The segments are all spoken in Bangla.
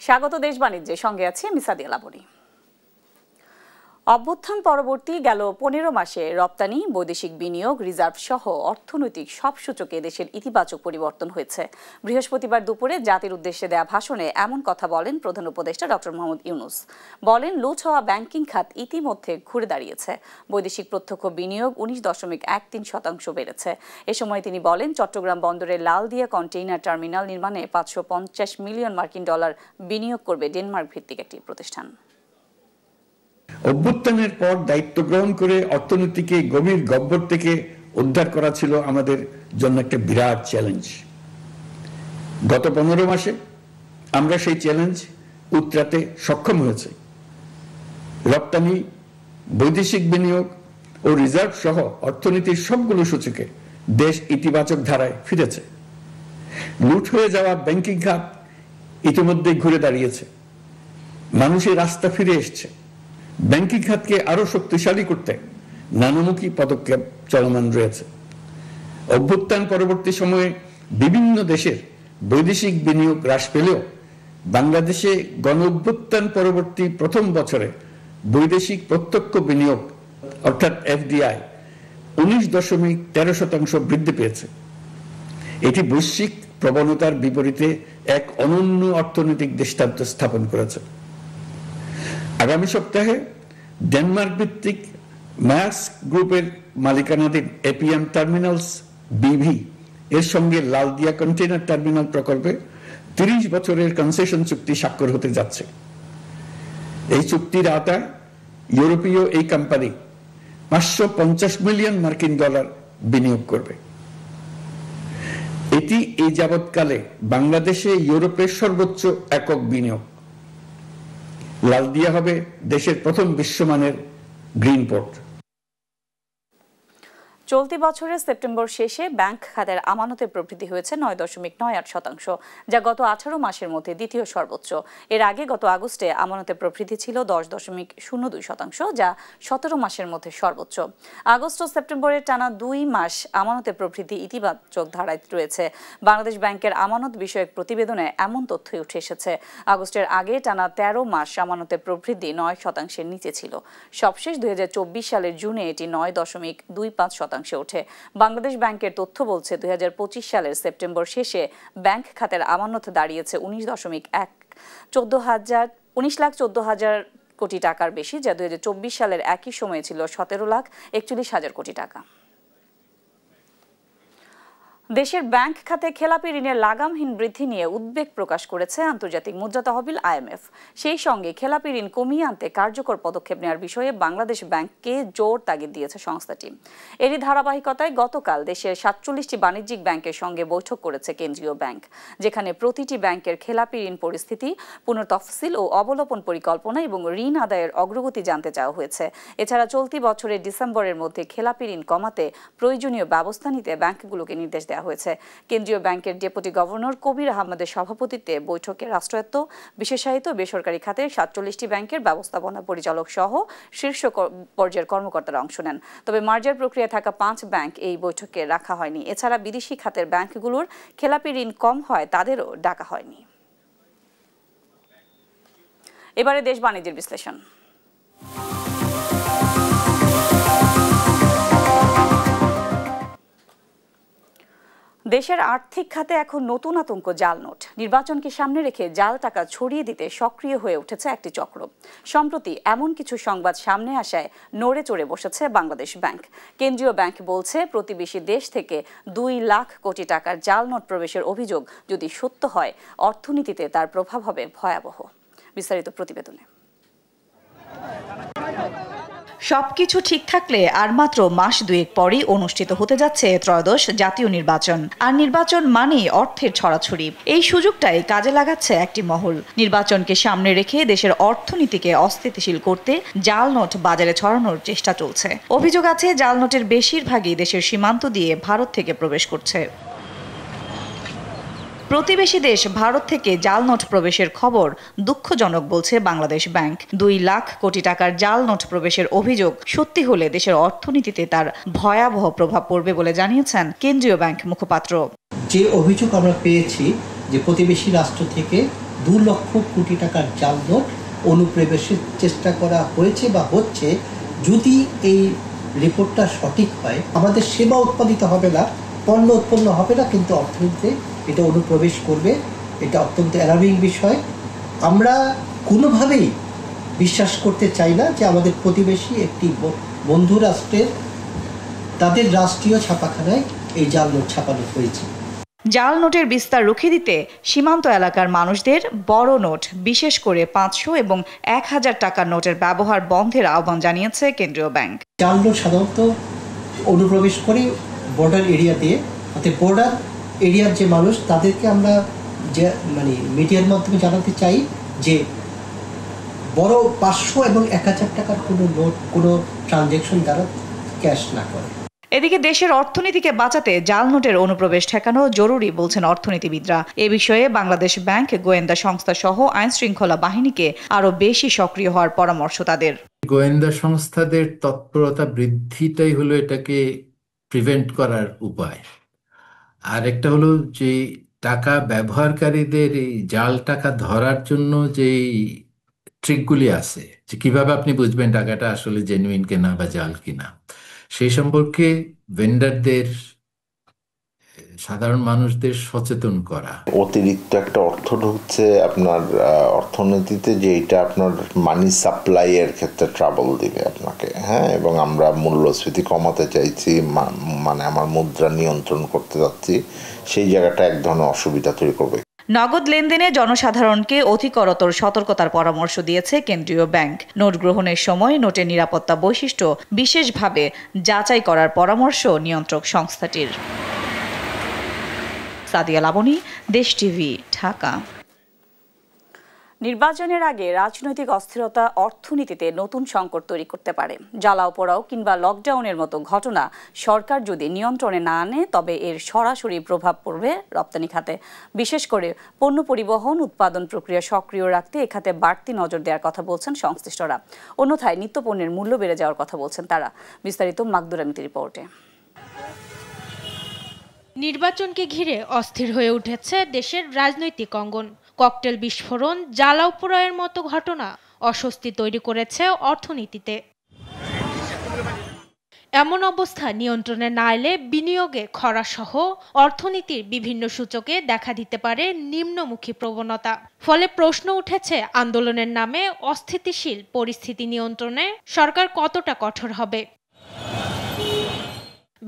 স্বাগত দেশ বাণিজ্যে, সঙ্গে আছি আমি সাদিয়া লাবণী। অভ্যুত্থান পরবর্তী গেল 15 মাসে রপ্তানি, বৈদেশিক বিনিয়োগ, রিজার্ভ সহ অর্থনৈতিক সব সূচকে দেশের ইতিবাচক পরিবর্তন হয়েছে। বৃহস্পতিবার দুপুরে জাতির উদ্দেশ্যে দেয়া ভাষণে এমন কথা বলেন প্রধান উপদেষ্টা ডক্টর মোহাম্মদ ইউনূস। বলেন, লুট হওয়া ব্যাংকিং খাত ইতিমধ্যে ঘুরে দাঁড়িয়েছে। বৈদেশিক প্রত্যক্ষ বিনিয়োগ 19.13% বেড়েছে। এ সময় তিনি বলেন, চট্টগ্রাম বন্দরের লালদিয়া কন্টেইনার টার্মিনাল নির্মাণে 550 মিলিয়ন মার্কিন ডলার বিনিয়োগ করবে ডেনমার্ক ভিত্তিক একটি প্রতিষ্ঠান। অভ্যুত্থানের পর দায়িত্ব গ্রহণ করে অর্থনীতিকে গভীর গহ্বর থেকে উদ্ধার করা ছিল আমাদের জন্য একটা বিরাট চ্যালেঞ্জ। গত 15 মাসে আমরা সেই চ্যালেঞ্জ উতরাতে সক্ষম হয়েছে। রপ্তানি, বৈদেশিক বিনিয়োগ ও রিজার্ভ সহ অর্থনীতির সবগুলো সূচকে দেশ ইতিবাচক ধারায় ফিরেছে। লুট হয়ে যাওয়া ব্যাংকিং খাত ইতিমধ্যে ঘুরে দাঁড়িয়েছে। মানুষের রাস্তা ফিরে এসছে। ব্যাংকিং খাতকে আরো শক্তিশালী করতে নানামুখী পদক্ষেপ চলমান রয়েছে। অভ্যুত্থান পরবর্তী সময়ে বিভিন্ন দেশের বৈদেশিক বিনিয়োগ হ্রাস পেলেও বাংলাদেশে গণ অভ্যুত্থান পরবর্তী প্রথম বছরে বৈদেশিক প্রত্যক্ষ বিনিয়োগ অর্থাৎ এফডিআই 19.13% বৃদ্ধি পেয়েছে। এটি বৈশ্বিক প্রবণতার বিপরীতে এক অনন্য অর্থনৈতিক দৃষ্টান্ত স্থাপন করেছে। আগামী সপ্তাহে ডেনমার্ক ভিত্তিক মায়ার্স গ্রুপের মালিকানাধীন এপিএম টার্মিনালস বিভি এর সঙ্গে লালদিয়া কন্টেইনার টার্মিনাল প্রকল্পে 30 বছরের কনসেশন চুক্তি স্বাক্ষর হতে যাচ্ছে। এই চুক্তির আওতায় ইউরোপীয় এই কোম্পানি 550 মিলিয়ন মার্কিন ডলার বিনিয়োগ করবে। এটি এই যাবৎকালে বাংলাদেশে ইউরোপের সর্বোচ্চ একক বিনিয়োগ। লালদিয়া হবে দেশের প্রথম বিশ্বমানের গ্রিন পোর্ট। চলতি বছরের সেপ্টেম্বর শেষে ব্যাংক খাতের আমানতের প্রবৃদ্ধি হয়েছে 9.98%, যা গত 18 মাসের মধ্যে দ্বিতীয় সর্বোচ্চ। এর আগে গত আগস্টে আমানতের প্রবৃদ্ধি ছিল 10.02%, যা 17 মাসের মধ্যে সর্বোচ্চ। আগস্ট ও সেপ্টেম্বরের টানা 2 মাস আমানতের প্রবৃদ্ধি ইতিবাচক ধারায় রয়েছে। বাংলাদেশ ব্যাংকের আমানত বিষয়ক প্রতিবেদনে এমন তথ্যই উঠে এসেছে। আগস্টের আগে টানা 13 মাস আমানতের প্রবৃদ্ধি 9%-এর নিচে ছিল। সবশেষ 2024 সালের জুনে এটি 9.25% ওঠে। বাংলাদেশ ব্যাংকের তথ্য বলছে 2025 সালের সেপ্টেম্বর শেষে ব্যাংক খাতের আমানত দাঁড়িয়েছে 19,14,000 কোটি টাকার বেশি, যা 2024 সালের একই সময়ে ছিল 17,41,000 কোটি টাকা। দেশের ব্যাংক খাতে খেলাপি ঋণের লাগামহীন বৃদ্ধি নিয়ে উদ্বেগ প্রকাশ করেছে আন্তর্জাতিক মুদ্রা তহবিল IMF। সেই সঙ্গে খেলাপি ঋণ কমিয়ে আনতে কার্যকর পদক্ষেপ নেওয়ার বিষয়ে বাংলাদেশ ব্যাংককে জোর তাগিদ দিয়েছে সংস্থাটি। এরই ধারাবাহিকতায় গতকাল দেশের 47টি বাণিজ্যিক ব্যাংকের সঙ্গে বৈঠক করেছে কেন্দ্রীয় ব্যাংক, যেখানে প্রতিটি ব্যাংকের খেলাপি ঋণ পরিস্থিতি, পুনর্তফসিল ও অবলোপন পরিকল্পনা এবং ঋণ আদায়ের অগ্রগতি জানতে চাওয়া হয়েছে। এছাড়া চলতি বছরের ডিসেম্বরের মধ্যে খেলাপি ঋণ কমাতে প্রয়োজনীয় ব্যবস্থা নিতে ব্যাংকগুলোকে নির্দেশ দেওয়া হয়েছে। কেন্দ্রীয় ব্যাংকের ডেপুটি গভর্নর কবির আহমেদের সভাপতিত্বে বৈঠকে রাষ্ট্রায়ত্ত, বিশেষায়িত, বেসরকারি খাতের 47টি ব্যাংকের ব্যবস্থাপনা পরিচালক সহ শীর্ষ পর্যায়ের কর্মকর্তারা অংশ নেন। তবে মার্জার প্রক্রিয়ায় থাকা 5 ব্যাংক এই বৈঠকে রাখা হয়নি। এছাড়া বিদেশি খাতের ব্যাংকগুলোর খেলাপি ঋণ কম হয় তাদেরও ডাকা হয়নি। এবারে দেশ বাণিজ্যের বিশ্লেষণ। দেশের আর্থিক খাতে এখন নতুন আতঙ্ক জাল নোট। নির্বাচনকে সামনে রেখে জাল টাকা ছড়িয়ে দিতে সক্রিয় হয়ে উঠেছে একটি চক্র। সম্প্রতি এমন কিছু সংবাদ সামনে আসায় নড়ে চড়ে বসেছে বাংলাদেশ ব্যাংক। কেন্দ্রীয় ব্যাংক বলছে, প্রতিবেশী দেশ থেকে 2 লাখ কোটি টাকার জাল নোট প্রবেশের অভিযোগ যদি সত্য হয়, অর্থনীতিতে তার প্রভাব হবে ভয়াবহ। বিস্তারিত প্রতিবেদনে। সবকিছু ঠিক থাকলে আর মাত্র মাস 2 পরই অনুষ্ঠিত হতে যাচ্ছে ত্রয়োদশ জাতীয় নির্বাচন। আর নির্বাচন মানেই অর্থের ছড়াছড়ি। এই সুযোগটাই কাজে লাগাচ্ছে একটি মহল। নির্বাচনকে সামনে রেখে দেশের অর্থনীতিকে অস্থিতিশীল করতে জাল নোট বাজারে ছড়ানোর চেষ্টা চলছে। অভিযোগ আছে, জাল নোটের বেশিরভাগই দেশের সীমান্ত দিয়ে ভারত থেকে প্রবেশ করছে। প্রতিবেশী দেশ ভারত থেকে জাল নোট প্রবেশের খবর দুঃখজনক বলছে বাংলাদেশ ব্যাংক। 2 লাখ কোটি টাকার জাল নোট প্রবেশের অভিযোগ সত্যি হলে দেশের অর্থনীতিতে তার ভয়াবহ প্রভাব পড়বে বলে জানিয়েছেন কেন্দ্রীয় ব্যাংক মুখপাত্র। যে অভিযোগ আমরা পেয়েছি যে প্রতিবেশী রাষ্ট্র থেকে 2 লক্ষ কোটি টাকার জাল নোট অনুপ্রবেশের চেষ্টা করা হয়েছে বা হচ্ছে। যদি এই রিপোর্টটা সঠিক হয়, আমাদের সেবা উৎপাদিত হবে না, পণ্য উৎপন্ন হবে না, কিন্তু অর্থনীতিতে এটা অনুপ্রবেশ করবে। এটা অত্যন্ত অ্যালার্মিং বিষয়। আমরা কোনোভাবেই বিশ্বাস করতে চাই না যে আমাদের প্রতিবেশী একটি বন্ধু রাষ্ট্রের তাদের রাষ্ট্রীয় ছাপাখানায় এই জাল নোট ছাপানো হয়েছে। জাল নোটের বিস্তার রুখে দিতে সীমান্ত এলাকার মানুষদের বড় নোট, বিশেষ করে 500 এবং 1000 টাকার নোটের ব্যবহার বন্ধের আহ্বান জানিয়েছে কেন্দ্রীয় ব্যাংক। জাল নোট সাধারণত অনুপ্রবেশ করে বর্ডার এরিয়া দিয়ে, অর্থাৎ বর্ডার এরিয়ার যে মানুষ তাদেরকে আমরা যে মিডিয়ার মাধ্যমে জানাতে চাই যে বড় 500 এবং 1000 টাকার কোনো নোট কোনো ট্রানজ্যাকশন দ্বারা ক্যাশ না করে। এদিকে দেশের অর্থনীতিকে বাঁচাতে জাল নোটের অনুপ্রবেশ ঠেকানো জরুরি বলছেন অর্থনীতিবিদরা। এ বিষয়ে বাংলাদেশ ব্যাংক, গোয়েন্দা সংস্থা সহ আইন শৃঙ্খলা বাহিনীকে আরো বেশি সক্রিয় হওয়ার পরামর্শ তাদের। গোয়েন্দা সংস্থাদের তৎপরতা বৃদ্ধিটাই হলো এটাকে প্রিভেন্ট করার উপায়। আর একটা হলো যে টাকা ব্যবহারকারীদের এই জাল টাকা ধরার জন্য যে ট্রিকগুলি আছে, যে কিভাবে আপনি বুঝবেন টাকাটা আসলে জেনুইন কিনা বা জাল কিনা, সেই সম্পর্কে ভেন্ডারদের, সাধারণ মানুষদের সচেতন করা। অতিরিক্ত একটা অর্থ ঢুকছে আপনার অর্থনীতিতে, যে এটা আপনার মানি সাপ্লাই এর ক্ষেত্রে ট্রাবল দিবে আপনাকে। হ্যাঁ, এবং আমরা মূল্যস্ফীতি কমাতে চাইছি, মানে আমার মুদ্রা নিয়ন্ত্রণ করতে যাচ্ছি, সেই জায়গাটা এক ধরনের অসুবিধা তৈরি করবে। নগদ লেনদেনে জনসাধারণকে অধিকতর সতর্কতার পরামর্শ দিয়েছে কেন্দ্রীয় ব্যাংক। নোট গ্রহণের সময় নোটের নিরাপত্তা বৈশিষ্ট্য বিশেষভাবে যাচাই করার পরামর্শ নিয়ন্ত্রক সংস্থাটির। সাদিয়া লাবনী, দেশ টিভি, ঢাকা। নির্বাচনের আগে রাজনৈতিক অস্থিরতা অর্থনীতিতে নতুন সংকট তৈরি করতে পারে। জ্বালাও পোড়াও কিংবা লকডাউনের মতো ঘটনা সরকার যদি নিয়ন্ত্রণে না আনে, তবে এর সরাসরি প্রভাব পড়বে রপ্তানি খাতে। বিশেষ করে পণ্য পরিবহন, উৎপাদন প্রক্রিয়া সক্রিয় রাখতে এ খাতে বাড়তি নজর দেওয়ার কথা বলছেন সংশ্লিষ্টরা। অন্যথায় নিত্যপণ্যের মূল্য বেড়ে যাওয়ার কথা বলছেন তারা। বিস্তারিত মাকদুরা মিতির রিপোর্টে। নির্বাচনকে ঘিরে অস্থির হয়ে উঠেছে দেশের রাজনৈতিক অঙ্গন। ককটেল বিস্ফোরণ, জ্বালাও পোড়াওয়ের মতো ঘটনা অস্বস্তি তৈরি করেছে অর্থনীতিতে। এমন অবস্থা নিয়ন্ত্রণে না এলে বিনিয়োগে খরাসহ অর্থনীতির বিভিন্ন সূচকে দেখা দিতে পারে নিম্নমুখী প্রবণতা। ফলে প্রশ্ন উঠেছে, আন্দোলনের নামে অস্থিতিশীল পরিস্থিতি নিয়ন্ত্রণে সরকার কতটা কঠোর হবে।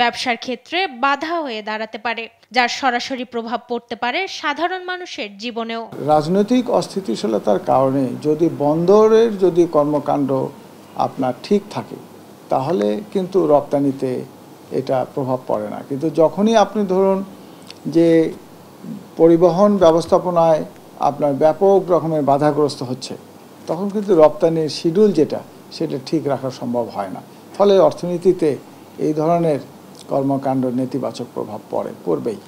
ব্যবসার ক্ষেত্রে বাধা হয়ে দাঁড়াতে পারে, যার সরাসরি প্রভাব পড়তে পারে সাধারণ মানুষের জীবনেও। রাজনৈতিক অস্থিতিশীলতার কারণে যদি বন্দরের কর্মকাণ্ড আপনার ঠিক থাকে, তাহলে কিন্তু রপ্তানিতে এটা প্রভাব পড়ে না। কিন্তু যখনই আপনি ধরুন যে পরিবহন ব্যবস্থাপনায় আপনার ব্যাপক রকমের বাধাগ্রস্ত হচ্ছে, তখন কিন্তু রপ্তানির শিডিউল সেটা ঠিক রাখা সম্ভব হয় না। ফলে অর্থনীতিতে এই ধরনের কর্মকাণ্ড নেতিবাচক প্রভাব পড়বেই।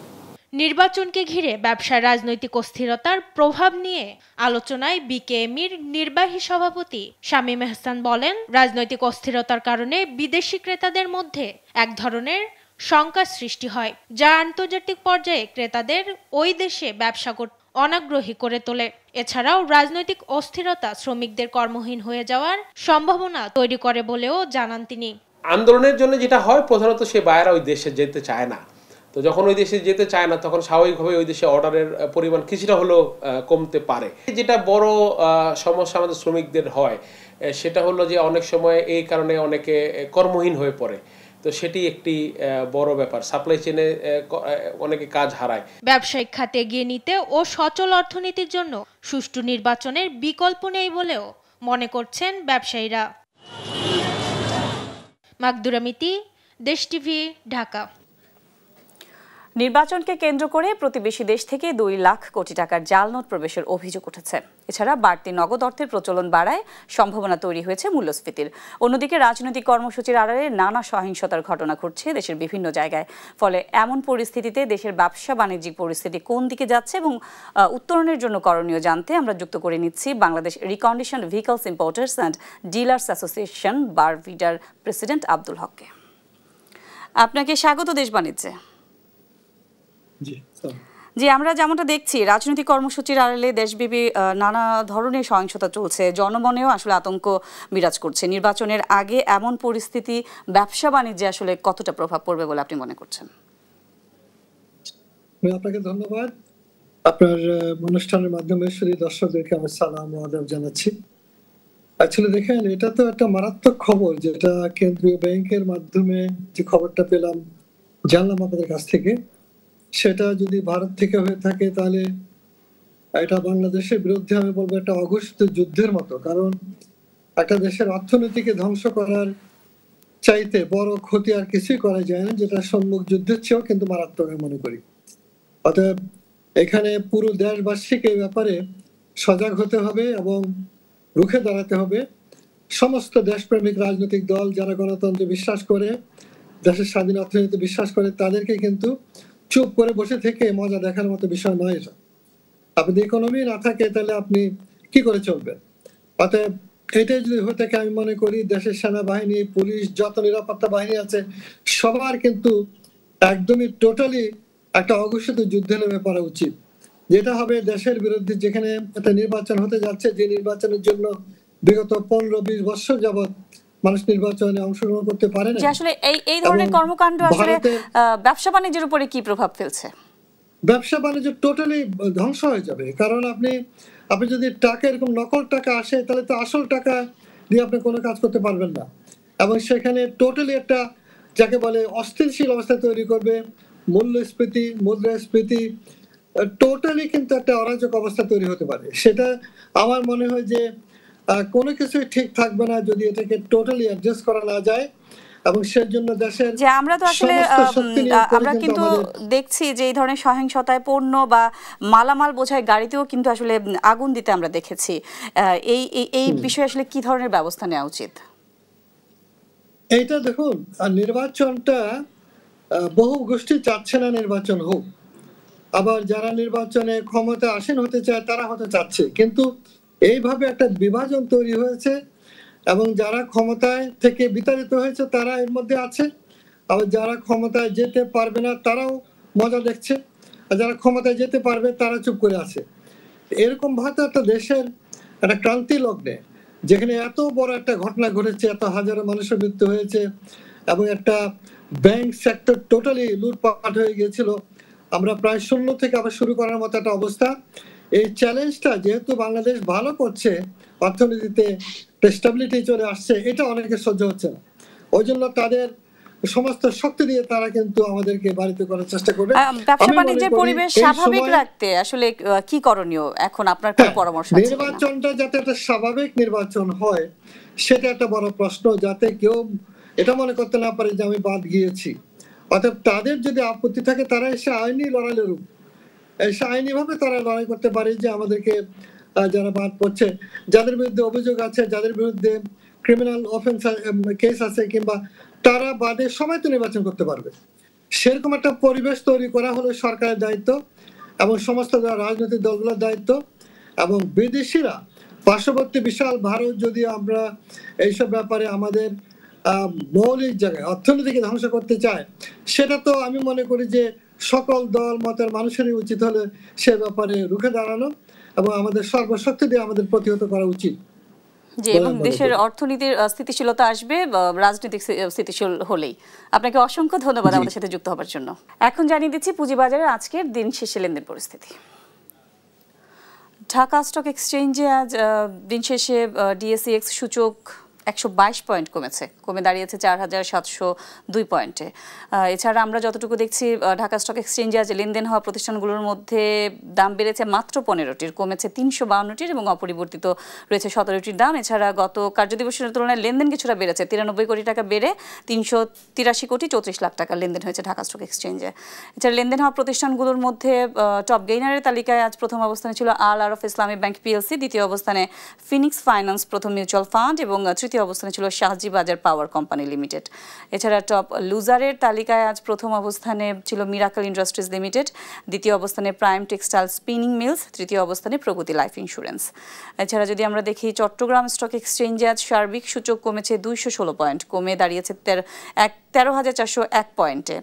নির্বাচনকে ঘিরে ব্যবসার রাজনৈতিক অস্থিরতার প্রভাব নিয়ে আলোচনায় বিকেএমইর নির্বাহী সভাপতি শামীম এহসান বলেন, রাজনৈতিক অস্থিরতার কারণে বিদেশি ক্রেতাদের মধ্যে এক ধরনের শঙ্কার সৃষ্টি হয়, যা আন্তর্জাতিক পর্যায়ে ক্রেতাদের ওই দেশে ব্যবসা করতে অনাগ্রহী করে তোলে। এছাড়াও রাজনৈতিক অস্থিরতা শ্রমিকদের কর্মহীন হয়ে যাওয়ার সম্ভাবনা তৈরি করে বলেও জানান তিনি। আন্দোলনের জন্য যেটা হয়, প্রধানত সে বায়াররা ওই দেশে যেতে চায় না। তো যখন ওই দেশে যেতে চায় না, তখন স্বাভাবিকভাবে ওই দেশে অর্ডারের পরিমাণ কিছুটা হলেও কমতে পারে। যেটা বড় সমস্যা আমাদের শ্রমিকদের হয়, সেটা হলো যে অনেক সময় এই কারণে অনেকে কর্মহীন হয়ে পড়ে। তো সেটি একটি বড় ব্যাপার, সাপ্লাই চেনে অনেকে কাজ হারায়। ব্যবসায়িক খাতে এগিয়ে নিতে ও সচল অর্থনীতির জন্য সুষ্ঠু নির্বাচনের বিকল্প নেই বলেও মনে করছেন ব্যবসায়ীরা। মাকদুরা মিতি, দেশ টিভি, ঢাকা। নির্বাচনকে কেন্দ্র করে প্রতিবেশী দেশ থেকে 2 লাখ কোটি টাকার জাল নোট প্রবেশের অভিযোগ উঠেছে। এছাড়া বাড়তি নগদ অর্থের প্রচলন বাড়ায় সম্ভাবনা তৈরি হয়েছে মূল্যস্ফীতির। অন্যদিকে রাজনৈতিক কর্মসূচির আড়ালে নানা সহিংসতার ঘটনা ঘটছে দেশের বিভিন্ন জায়গায়। ফলে এমন পরিস্থিতিতে দেশের ব্যবসা বাণিজ্যিক পরিস্থিতি কোন দিকে যাচ্ছে এবং উত্তরণের জন্য করণীয় জানতে আমরা যুক্ত করে নিচ্ছি Bangladesh recondition vehicles importers and dealers association বারভিডার প্রেসিডেন্ট আব্দুল হককে। আপনাকে স্বাগত দেশ বাণিজ্যে। যে আমরা যেমনটা দেখছি রাজনৈতিক কর্মসূচির আড়ালে দেশব্যাপী নানা ধরনের সহিংসতা চলছে, জনমনেও আসলে আতঙ্ক বিরাজ করছে। নির্বাচনের আগে এমন পরিস্থিতি ব্যবসা বাণিজ্যে আসলে কতটা প্রভাব পড়বে বলে আপনি মনে করছেন? আপনাকে ধন্যবাদ। আপনার অনুষ্ঠানের মাধ্যমে শুধু দর্শকদেরকে আমি সালাম ও আদাব জানাচ্ছি। আসলে দেখেন, এটা তো একটা মারাত্মক খবর, যেটা কেন্দ্রীয় ব্যাংকের মাধ্যমে যে খবরটা পেলাম, জানলাম আপনাদের কাছ থেকে, সেটা যদি ভারত থেকে হয়ে থাকে তাহলে এটা বাংলাদেশের বিরুদ্ধে আমি বলবো একটা অঘোষিত যুদ্ধের মতো। কারণ একটা দেশের অর্থনীতিকে ধ্বংস করার চাইতে বড় ক্ষতি আর কিছুই করা যায় না, যেটা সম্মুখ যুদ্ধের চেয়েও কিন্তু মারাত্মক আমি মনে করি। অতএব এখানে পুরো দেশবাসীকে এই ব্যাপারে সজাগ হতে হবে এবং রুখে দাঁড়াতে হবে। সমস্ত দেশপ্রেমিক রাজনৈতিক দল যারা গণতন্ত্রে বিশ্বাস করে, দেশের স্বাধীন অর্থনীতি বিশ্বাস করে, তাদেরকে কিন্তু চুপ করে বসে থেকে মজা দেখার মতো বিষয় নয় এটা। আপনি ইকোনমি না থাকে তাহলে আপনি কি করে চলবেন? অতএব এটাই যদি হয়ে থাকে, আমি মনে করি দেশের সেনাবাহিনী, পুলিশ, যত নিরাপত্তা বাহিনী আছে, সবার কিন্তু একদমই টোটালি একটা অঘোষিত যুদ্ধে নেমে পড়া উচিত, যেটা হবে দেশের বিরুদ্ধে। যেখানে একটা নির্বাচন হতে যাচ্ছে, যে নির্বাচনের জন্য বিগত 15-20 বছর যাবত মানুষ নির্বাচনে অংশগ্রহণ করতে পারে না। আসলে এই ধরনের কর্মকাণ্ড আসলে ব্যবসা বাণিজ্যের উপরে কি প্রভাব ফেলছে? ব্যবসা বাণিজ্য টোটালি ধ্বংস হয়ে যাবে। কারণ আপনি যদি টাকা এরকম নকল টাকা আসে, তাহলে তো আসল টাকা দিয়ে আপনি কোনো কাজ করতে পারবেন না, এবং সেখানে টোটালি একটা যাকে বলে অস্থিতিশীল অবস্থা তৈরি করবে। মূল্যস্ফীতি, মুদ্রাস্ফীতি, টোটালি কিন্তু একটা অরাজক অবস্থা তৈরি হতে পারে। সেটা আমার মনে হয় যে কোনো কিছুই ঠিক থাকবে না যদি এটাকে টোটালি অ্যাডজাস্ট করা না যায়। এবং সেজন্য দেশের যে আমরা তো আসলে আমরা কিন্তু দেখছি যে এই ধরনের সহিংসতায় পণ্য বা মালামাল বোঝাই গাড়িতেও কিন্তু আসলে আগুন দিতে আমরা দেখেছি। এই বিষয়ে আসলে কি ধরনের ব্যবস্থা নেওয়া উচিত? এইটা দেখুন, নির্বাচনটা বহু গোষ্ঠী চাচ্ছে না নির্বাচন হোক, আবার যারা নির্বাচনে ক্ষমতা আসীন হতে চায় তারা হতে চাচ্ছে, কিন্তু এইভাবে একটা বিভাজন তৈরি হয়েছে এবং যারা ক্ষমতায় থেকে বিতাড়িত হয়েছে তারা এর মধ্যে আছে, আবার যারা ক্ষমতায় যেতে পারবে না তারাও মজা দেখছে, আর যারা ক্ষমতায় যেতে পারবে তারা চুপ করে আছে। এরকম ভাবে একটা দেশের একটা ক্রান্তি লগ্নে, যেখানে এত বড় একটা ঘটনা ঘটেছে, এত হাজারো মানুষের মৃত্যু হয়েছে এবং একটা ব্যাংক সেক্টর টোটালি লুটপাট হয়ে গিয়েছিল, আমরা প্রায় 0 থেকে আবার শুরু করার মতো একটা অবস্থা। এই চ্যালেঞ্জটা যেহেতু বাংলাদেশ ভালো করছে, অর্থনীতিতে স্টেবিলিটি চলে আসছে, এটা অনেকে সহ্য হচ্ছে না। ওই জন্য তাদের সমস্ত শক্তি দিয়ে তারা কিন্তু আমাদেরকে বাড়িতে করার চেষ্টা করবে। ব্যবসা বাণিজ্যের পরিবেশ স্বাভাবিক রাখতে আসলে কি করণীয় এখন আপনার কোন পরামর্শ আছে? নির্বাচনটা যাতে একটা স্বাভাবিক নির্বাচন হয় সেটা একটা বড় প্রশ্ন, যাতে কেউ এটা মনে করতে না পারে যে আমি বাদ গিয়েছি। অর্থাৎ তাদের যদি আপত্তি থাকে তারা এসে আইনি লড়াই লড়ুক, এসে আইনি ভাবে তারা লড়াই করতে পারে যে আমাদেরকে যারা বাদ পড়ছে, যাদের বিরুদ্ধে অভিযোগ আছে, যাদের বিরুদ্ধে ক্রিমিনাল অফেন্স কেস আছে, কিংবা তারা বাদে সবাই তো নির্বাচন করতে পারবে। সেরকম একটা পরিবেশ তৈরি করা হলো সরকারের দায়িত্ব এবং সমস্ত রাজনৈতিক দলগুলোর দায়িত্ব। এবং বিদেশিরা, পার্শ্ববর্তী বিশাল ভারত যদি আমরা এইসব ব্যাপারে আমাদের মৌলিক জায়গায় অর্থনীতিকে ধ্বংস করতে চায়, সেটা তো আমি মনে করি যে সকল দল মতের মানুষেরই উচিত হলে সে ব্যাপারে রুখে দাঁড়ানো এবং আমাদের সর্বশক্তি দিয়ে আমাদের প্রতিহত করা উচিত। যে এবং দেশের অর্থনীতির স্থিতিশীলতা আসবে রাজনৈতিক স্থিতিশীল হলেই। আপনাকে অসংখ্য ধন্যবাদ আমাদের সাথে যুক্ত হবার জন্য। এখন জানিয়ে দিচ্ছি পুঁজিবাজারের আজকের দিন শেষে লেনদেন পরিস্থিতি। ঢাকা স্টক এক্সচেঞ্জে আজ দিন শেষে ডিএসইএক্স সূচক 122 পয়েন্ট কমে দাঁড়িয়েছে 4702 পয়েন্টে। এছাড়া আমরা যতটুকু দেখছি ঢাকা স্টক এক্সচেঞ্জে আজ লেনদেন হওয়া প্রতিষ্ঠানগুলোর মধ্যে দাম বেড়েছে মাত্র 15টির, কমেছে 352টির এবং অপরিবর্তিত রয়েছে 17টির দাম। এছাড়া গত কার্যদিবসের তুলনায় লেনদেন কিছুটা বেড়েছে, 93 কোটি টাকা বেড়ে 383 কোটি 34 লাখ টাকা লেনদেন হয়েছে ঢাকা স্টক এক্সচেঞ্জে। এছাড়া লেনদেন হওয়া প্রতিষ্ঠানগুলোর মধ্যে টপ গেইনারের তালিকায় আজ প্রথম অবস্থানে ছিল আল আরফ ইসলামী ব্যাংক পিএলসি, দ্বিতীয় অবস্থানে ফিনিক্স ফাইন্যান্স প্রথম মিউচুয়াল ফান্ড এবং তৃতীয় অবস্থানে ছিল শাহজি বাজার পাওয়ার কোম্পানি লিমিটেড। এছাড়া টপ লুজারের তালিকায় আজ প্রথম অবস্থানে ছিল মিরাকল ইন্ডাস্ট্রিজ লিমিটেড, দ্বিতীয় অবস্থানে প্রাইম টেক্সটাইল স্পিনিং মিলস, তৃতীয় অবস্থানে প্রগতি লাইফ ইন্স্যুরেন্স। এছাড়া যদি আমরা দেখি চট্টগ্রাম স্টক এক্সচেঞ্জে আজ সার্বিক সূচক কমেছে 216 পয়েন্ট, কমে দাঁড়িয়েছে 13,401 পয়েন্টে।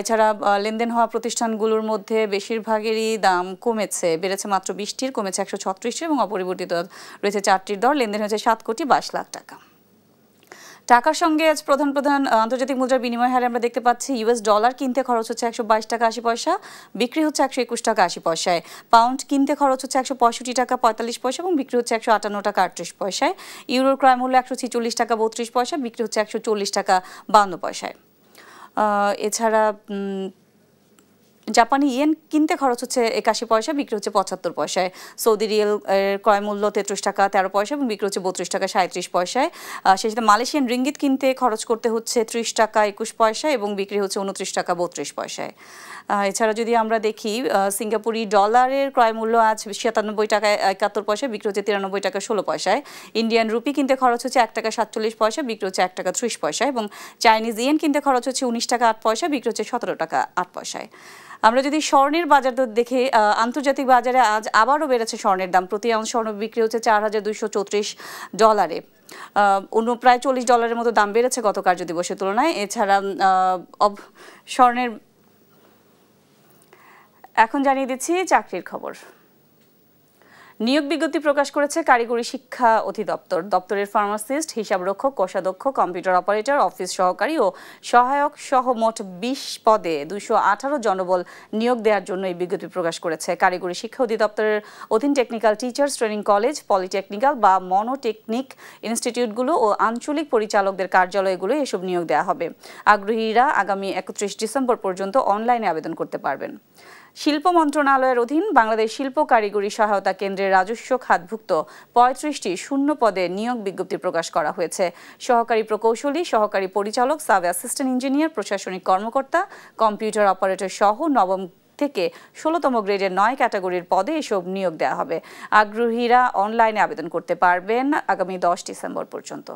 এছাড়া লেনদেন হওয়া প্রতিষ্ঠানগুলোর মধ্যে বেশিরভাগেরই দাম কমেছে, বেড়েছে মাত্র 20টির, কমেছে 136টির এবং অপরিবর্তিত রয়েছে 4টির দর। লেনদেন হয়েছে 7,22,00,000 টাকা। টাকার সঙ্গে আজ প্রধান আন্তর্জাতিক মুদ্রার বিনিময় হারে আমরা দেখতে পাচ্ছি ইউএস ডলার কিনতে খরচ হচ্ছে 122 টাকা 80 পয়সা, বিক্রি হচ্ছে 121 টাকা 80 পয়সায়। পাউন্ড কিনতে খরচ হচ্ছে 165 টাকা 45 পয়সা এবং বিক্রি হচ্ছে 158 টাকা 38 পয়সায়। ইউরোর ক্রয় মূল্য 146 টাকা 32 পয়সা, বিক্রি হচ্ছে 140 টাকা 52 পয়সায়। এছাড়া জাপানি ইয়েন কিনতে খরচ হচ্ছে 81 পয়সা, বিক্রি হচ্ছে 75 পয়সায়। সৌদি রিয়েল এর ক্রয় মূল্য 33 টাকা 13 পয়সা এবং বিক্রি হচ্ছে 32 টাকা 37 পয়সায়। সেই সাথে মালয়েশিয়ান রিঙ্গিত কিনতে খরচ করতে হচ্ছে 30 টাকা 21 পয়সা এবং বিক্রি হচ্ছে 29 টাকা 32 পয়সায়। এছাড়া যদি আমরা দেখি সিঙ্গাপুরি ডলারের ক্রয় মূল্য আজ 97 টাকা 71 পয়সা, বিক্রি হচ্ছে 93 টাকা 16 পয়সায়। ইন্ডিয়ান রুপি কিনতে খরচ হচ্ছে 1 টাকা 47 পয়সা, বিক্রি হচ্ছে 1 টাকা 30 পয়সা এবং চাইনিজ ইয়েন কিনতে খরচ হচ্ছে 19 টাকা 8 পয়সা, বিক্রি হচ্ছে 17 টাকা 8 পয়সায়। আমরা যদি স্বর্ণের বাজার দর দেখে আন্তর্জাতিক বাজারে আজ আবারও বেড়েছে স্বর্ণের দাম। প্রতি আউন্স স্বর্ণ বিক্রি হচ্ছে $4,234, অন্য প্রায় $40 মতো দাম বেড়েছে গত কার্যদিবসের তুলনায়। এছাড়া স্বর্ণের এখন জানিয়ে দিচ্ছি চাকরির খবর। নিয়োগ বিজ্ঞপ্তি প্রকাশ করেছে কারিগরি শিক্ষা অধিদপ্তর। দপ্তরের ফার্মাসিস্ট, হিসাবরক্ষক, কোষাধ্যক্ষ, কম্পিউটার অপারেটর, অফিস সহকারী ও সহায়ক সহ মোট 20 পদে 218 জনবল নিয়োগ দেওয়ার জন্য এই বিজ্ঞপ্তি প্রকাশ করেছে। কারিগরি শিক্ষা অধিদপ্তরের অধীন technical teachers training college, polytechnical বা মনোটেকনিক ইনস্টিটিউটগুলো ও আঞ্চলিক পরিচালকদের কার্যালয়গুলো এসব নিয়োগ দেওয়া হবে। আগ্রহীরা আগামী 31 ডিসেম্বর পর্যন্ত অনলাইনে আবেদন করতে পারবেন। শিল্প মন্ত্রণালয়ের অধীন বাংলাদেশ শিল্প কারিগরি সহায়তা কেন্দ্রের রাজস্ব খাতভুক্ত 35টি শূন্য পদে নিয়োগ বিজ্ঞপ্তি প্রকাশ করা হয়েছে। সহকারী প্রকৌশলী, সহকারী পরিচালক, সাব অ্যাসিস্ট্যান্ট ইঞ্জিনিয়ার, প্রশাসনিক কর্মকর্তা, কম্পিউটার অপারেটর সহ নবম থেকে 16তম গ্রেডের 9 ক্যাটাগরির পদে এসব নিয়োগ দেওয়া হবে। আগ্রহীরা অনলাইনে আবেদন করতে পারবেন আগামী 10 ডিসেম্বর পর্যন্ত।